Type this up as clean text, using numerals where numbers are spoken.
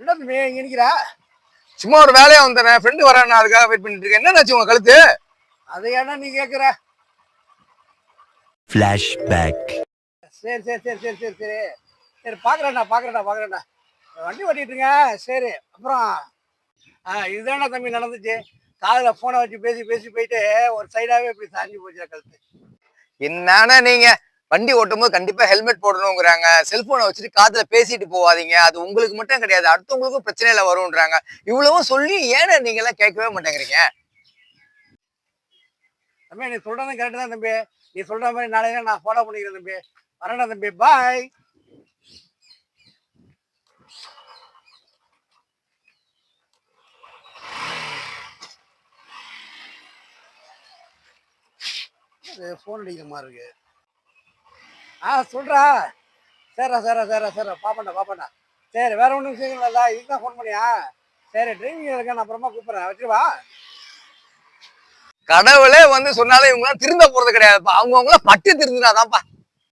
என்ன தம்பி இங்க நிக்கிறா? சும்மா ஒரு வேலையா வந்தேன், ஃப்ரெண்டு வரான், அதுக்காக வெயிட் பண்ணிட்டு இருக்கேன். என்னாச்சு உங்க கழுத்து? அது ஏன்னா நீ கேக்குற? ஃபிளாஷ்பேக். சரி சரி சரி சரி சரி சரி சரி பாக்குறேன்டா. வண்டி ஓட்டிட்டுருங்க. சரி அப்புறம் இதுதானே தம்பி நடந்துச்சு. காதுல போனை வச்சு பேசி பேசி போயிட்டு ஒரு சைடாவே இப்படி சாஞ்சு போச்சு கழுத்து. என்னன்னா நீங்க வண்டி ஓட்டும் போது கண்டிப்பா ஹெல்மெட் போடணுங்கிறாங்க. செல்போனை வச்சுட்டு காதுல பேசிட்டு போவாதீங்க. அது உங்களுக்கு மட்டும் கிடையாது, அடுத்தவங்களுக்கும் பிரச்சனையில வரும்ன்றாங்க. இவ்வளவும் சொல்லி ஏன்னா நீங்க எல்லாம் கேட்கவே மாட்டேங்கிறீங்க? தம்பி நீ சொல்றதும் கரெக்டு தான் தம்பி. நீ சொல்ற மாதிரி நாளையில நான் ஃபாலோ பண்ணிக்கிறேன் தம்பி. வரேன்டா தம்பி, பாய். ஃபோன் அடிக்கிற மாதிரி இருக்கு. சொல்றா. சரிடா பாப்பேன்டா. சரி வேற ஒன்றும் விஷயங்கள் இல்லை, இதுதான் ஃபோன் பண்ணியா? சரி டிரைவிங் இருக்கேன், நான் அப்புறமா கூப்பிட்றேன், வச்சுருவா. கடவுளே வந்து சொன்னாலே இவங்களாம் திருந்த போறது கிடையாதுப்பா. அவங்கவுங்கள பட்டு திருந்தினாதான்ப்பா.